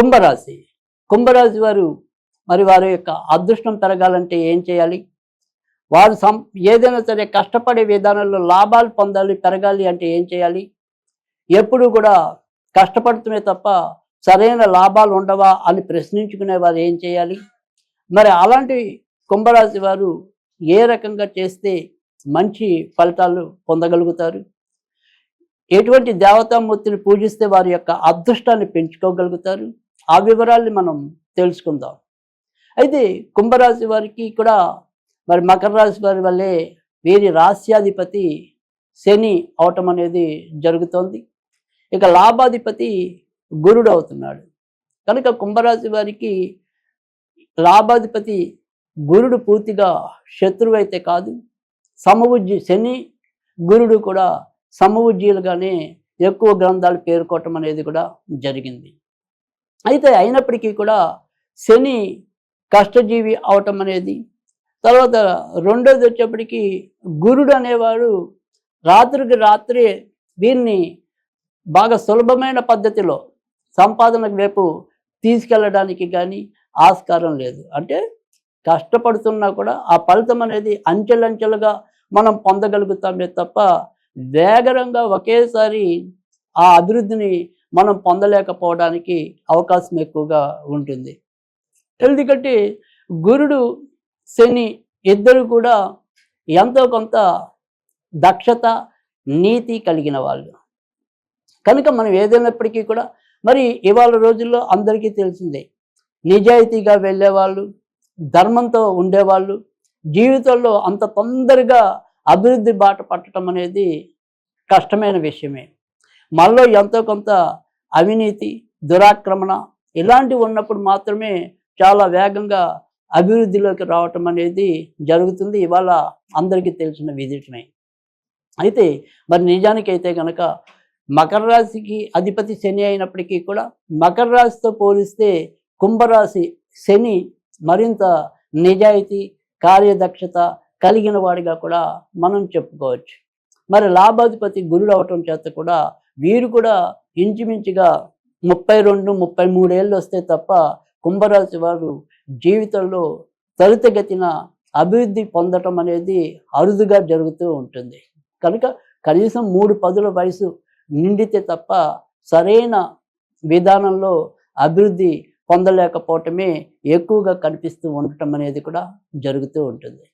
కుంభరాశి కుంభరాశి వారు మరి వారి యొక్క అదృష్టం పెరగాలంటే ఏం చేయాలి? వారు ఏదైనా సరే కష్టపడే విధానంలో లాభాలు పొందాలి, పెరగాలి అంటే ఏం చేయాలి? ఎప్పుడు కూడా కష్టపడుతుమే తప్ప సరైన లాభాలు ఉండవా అని ప్రశ్నించుకునే వారు ఏం చేయాలి? మరి అలాంటి కుంభరాశి వారు ఏ రకంగా చేస్తే మంచి ఫలితాలు పొందగలుగుతారు? ఎటువంటి దేవతామూర్తిని పూజిస్తే వారి యొక్క అదృష్టాన్ని పెంచుకోగలుగుతారు? ఆ వివరాల్ని మనం తెలుసుకుందాం. అయితే కుంభరాశి వారికి కూడా మరి మకర రాశి వారి వల్లే వీరి రాశ్యాధిపతి శని అవటం అనేది జరుగుతోంది. ఇక లాభాధిపతి గురుడు అవుతున్నాడు. కనుక కుంభరాశి వారికి లాభాధిపతి గురుడు పూర్తిగా శత్రువు అయితే కాదు, సమవుజ్జి. శని గురుడు కూడా సమవుజ్జీలుగానే ఎక్కువ గ్రంథాలు పేర్కోవటం అనేది కూడా జరిగింది. అయితే అయినప్పటికీ కూడా శని కష్టజీవి అవటం అనేది, తర్వాత రెండోది వచ్చేప్పటికీ గురుడు అనేవాడు రాత్రికి రాత్రే వీరిని బాగా సులభమైన పద్ధతిలో సంపాదన వైపు తీసుకెళ్ళడానికి కానీ ఆస్కారం లేదు. అంటే కష్టపడుతున్నా కూడా ఆ ఫలితం అనేది అంచెలంచెలుగా మనం పొందగలుగుతామే తప్ప వేగంగా ఒకేసారి ఆ అభివృద్ధిని మనం పొందలేకపోవడానికి అవకాశం ఎక్కువగా ఉంటుంది. ఎందుకంటే గురుడు శని ఇద్దరు కూడా ఎంతో కొంత దక్షత నీతి కలిగిన వాళ్ళు. కనుక మనం ఏదైనప్పటికీ కూడా మరి ఇవాళ రోజుల్లో అందరికీ తెలిసిందే, నిజాయితీగా వెళ్ళేవాళ్ళు, ధర్మంతో ఉండేవాళ్ళు జీవితంలో అంత తొందరగా అభివృద్ధి బాట పట్టడం అనేది కష్టమైన విషయమే. మనలో ఎంతో కొంత అవినీతి, దురాక్రమణ ఇలాంటివి ఉన్నప్పుడు మాత్రమే చాలా వేగంగా అభివృద్ధిలోకి రావటం అనేది జరుగుతుంది. ఇవాళ అందరికీ తెలిసిన విదిటమే. అయితే మరి నిజానికైతే కనుక మకర రాశికి అధిపతి శని అయినప్పటికీ కూడా మకర రాశితో పోలిస్తే కుంభరాశి శని మరింత నిజాయితీ, కార్యదక్షత కలిగిన వాడిగా కూడా మనం చెప్పుకోవచ్చు. మరి లాభాధిపతి గురుడు అవటం చేత కూడా వీరు కూడా ఇంచుమించుగా 32-33 ఏళ్ళు వస్తే తప్ప కుంభరాశి వారు జీవితంలో త్వరితగతిన అభివృద్ధి పొందటం అనేది అరుదుగా జరుగుతూ ఉంటుంది. కనుక కనీసం 3 పదుల వయసు నిండితే తప్ప సరైన విధానంలో అభివృద్ధి పొందలేకపోవటమే ఎక్కువగా కనిపిస్తూ ఉండటం అనేది కూడా జరుగుతూ ఉంటుంది.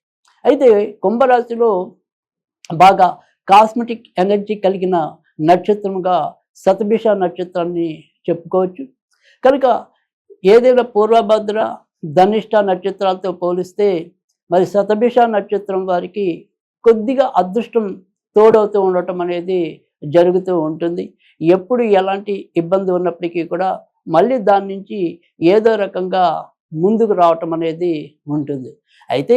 అయితే కుంభరాశిలో బాగా కాస్మెటిక్ ఎనర్జీ కలిగిన నక్షత్రంగా శతభిష నక్షత్రాన్ని చెప్పుకోవచ్చు. కనుక ఏదైనా పూర్వభద్ర, ధనిష్ట నక్షత్రాలతో పోలిస్తే మరి శతభిష నక్షత్రం వారికి కొద్దిగా అదృష్టం తోడవుతూ ఉండటం అనేది జరుగుతూ ఉంటుంది. ఎప్పుడు ఎలాంటి ఇబ్బంది ఉన్నప్పటికీ కూడా మళ్ళీ దాని నుంచి ఏదో రకంగా ముందుకు రావటం అనేది ఉంటుంది. అయితే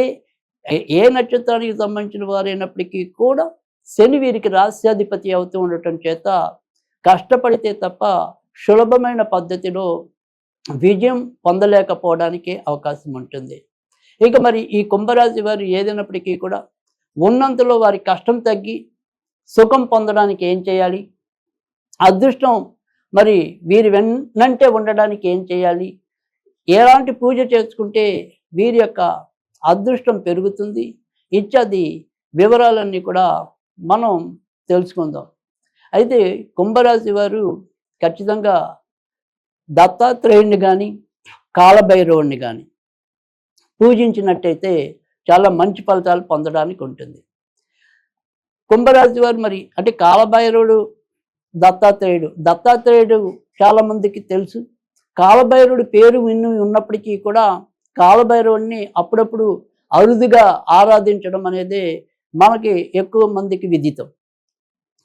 ఏ నక్షత్రానికి సంబంధించిన వారైనప్పటికీ కూడా శని వీరికి రాస్యాధిపతి అవుతూ ఉండటం చేత కష్టపడితే తప్ప సులభమైన పద్ధతిలో విజయం పొందలేకపోవడానికి అవకాశం ఉంటుంది. ఇక మరి ఈ కుంభరాశి వారు ఏదైనప్పటికీ కూడా ఉన్నంతలో వారి కష్టం తగ్గి సుఖం పొందడానికి ఏం చేయాలి? అదృష్టం మరి వీరి వెన్నంటే ఉండడానికి ఏం చేయాలి? ఎలాంటి పూజ చేసుకుంటే వీరి యొక్క అదృష్టం పెరుగుతుంది? ఇత్యాది వివరాలన్నీ కూడా మనం తెలుసుకుందాం. అయితే కుంభరాశి వారు ఖచ్చితంగా దత్తాత్రేయుడిని కానీ కాలభైరవుడిని కానీ పూజించినట్టయితే చాలా మంచి ఫలితాలు పొందడానికి ఉంటుంది. కుంభరాశి వారు మరి అంటే కాలభైరవుడు, దత్తాత్రేయుడు చాలామందికి తెలుసు. కాలభైరవుడి పేరు విని ఉన్నప్పటికీ కూడా కాలభైరవుడిని అప్పుడప్పుడు అరుదుగా ఆరాధించడం అనేది మనకి ఎక్కువ మందికి విదితం.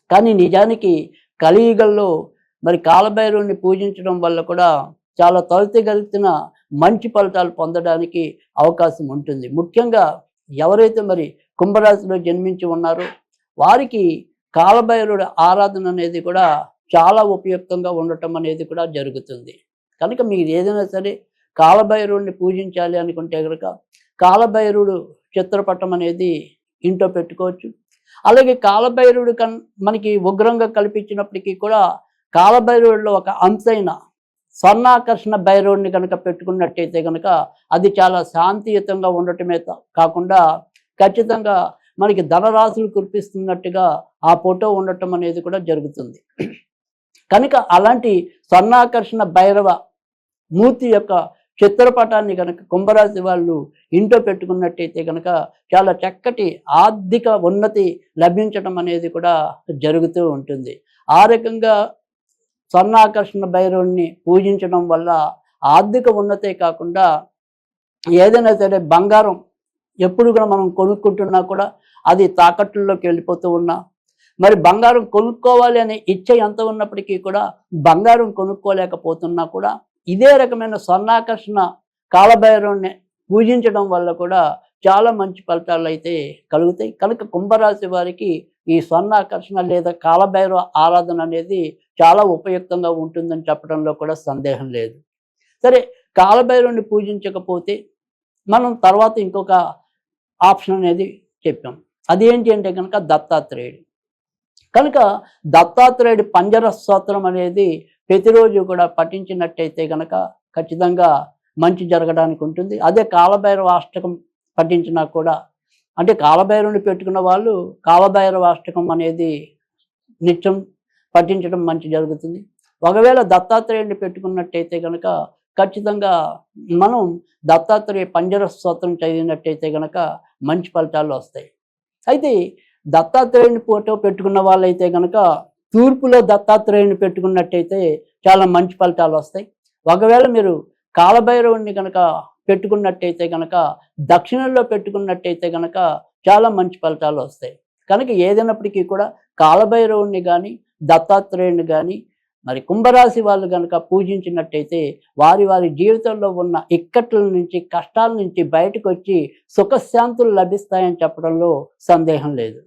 కానీ నిజానికి కలియుగంలో మరి కాలభైరవుడిని పూజించడం వల్ల కూడా చాలా త్వరితగతిన మంచి ఫలితాలు పొందడానికి అవకాశం ఉంటుంది. ముఖ్యంగా ఎవరైతే మరి కుంభరాశిలో జన్మించి ఉన్నారో వారికి కాలభైరవుడి ఆరాధన అనేది కూడా చాలా ఉపయుక్తంగా ఉండటం అనేది కూడా జరుగుతుంది. కనుక మీరు ఏదైనా సరే కాలభైరవుడిని పూజించాలి అనుకుంటే కనుక కాలభైరవుడు చిత్రపటం అనేది ఇంట్లో పెట్టుకోవచ్చు. అలాగే కాలభైరవుడు మనకి ఉగ్రంగా కల్పించినప్పటికీ కూడా కాలభైరవుడిలో ఒక అంశైన స్వర్ణాకర్షణ భైరవుడిని కనుక పెట్టుకున్నట్టయితే కనుక అది చాలా శాంతియుతంగా ఉండటమే కాకుండా ఖచ్చితంగా మనకి ధనరాశులు కురిపిస్తున్నట్టుగా ఆ ఫోటో ఉండటం అనేది కూడా జరుగుతుంది. కనుక అలాంటి స్వర్ణాకర్షణ భైరవ మూర్తి యొక్క చిత్రపటాన్ని కనుక కుంభరాశి వాళ్ళు ఇంట్లో పెట్టుకున్నట్టయితే కనుక చాలా చక్కటి ఆర్థిక ఉన్నతి లభించడం అనేది కూడా జరుగుతూ ఉంటుంది. ఆ రకంగా స్వర్ణాకర్షణ భైరవుణ్ణి పూజించడం వల్ల ఆర్థిక ఉన్నతే కాకుండా ఏదైనా సరే బంగారం ఎప్పుడు కూడా మనం కొనుక్కుంటున్నా కూడా అది తాకట్టుల్లోకి వెళ్ళిపోతూ ఉన్నా, మరి బంగారం కొనుక్కోవాలి అనే ఇచ్చ ఎంత ఉన్నప్పటికీ కూడా బంగారం కొనుక్కోలేకపోతున్నా కూడా ఇదే రకమైన స్వర్ణాకర్షణ కాలభైరవుని పూజించడం వల్ల కూడా చాలా మంచి ఫలితాలు అయితే కలుగుతాయి. కనుక కుంభరాశి వారికి ఈ స్వర్ణాకర్షణ లేదా కాలభైరవ ఆరాధన అనేది చాలా ఉపయుక్తంగా ఉంటుందని చెప్పడంలో కూడా సందేహం లేదు. సరే, కాలభైరవుని పూజించకపోతే మనం తర్వాత ఇంకొక ఆప్షన్ అనేది చెప్పాం. అదేంటి అంటే కనుక దత్తాత్రేయుడు. కనుక దత్తాత్రేయుడి పంజర స్తోత్రం అనేది ప్రతిరోజు కూడా పఠించినట్టయితే కనుక ఖచ్చితంగా మంచి జరగడానికి ఉంటుంది. అదే కాలభైరవ అష్టకం పఠించినా కూడా, అంటే కాలభైరవుని పెట్టుకున్న వాళ్ళు కాలభైరవ అష్టకం అనేది నిత్యం పఠించడం మంచి జరుగుతుంది. ఒకవేళ దత్తాత్రేయుడిని పెట్టుకున్నట్టయితే కనుక ఖచ్చితంగా మనం దత్తాత్రేయ పంజర స్తోత్రం చదివినట్టయితే కనుక మంచి ఫలితాలు వస్తాయి. అయితే దత్తాత్రేయుని ఫోటో పెట్టుకున్న వాళ్ళైతే కనుక తూర్పులో దత్తాత్రేయుని పెట్టుకున్నట్టయితే చాలా మంచి ఫలితాలు వస్తాయి. ఒకవేళ మీరు కాలభైరవుని కనుక పెట్టుకున్నట్టయితే కనుక దక్షిణంలో పెట్టుకున్నట్టయితే కనుక చాలా మంచి ఫలితాలు వస్తాయి. కనుక ఏదైనప్పటికీ కూడా కాలభైరవుని కానీ దత్తాత్రేయుని కానీ మరి కుంభరాశి వాళ్ళు కనుక పూజించినట్టయితే వారి వారి జీవితంలో ఉన్న ఇక్కట్ల నుంచి, కష్టాల నుంచి బయటకు వచ్చి సుఖశాంతులు లభిస్తాయని చెప్పడంలో సందేహం లేదు.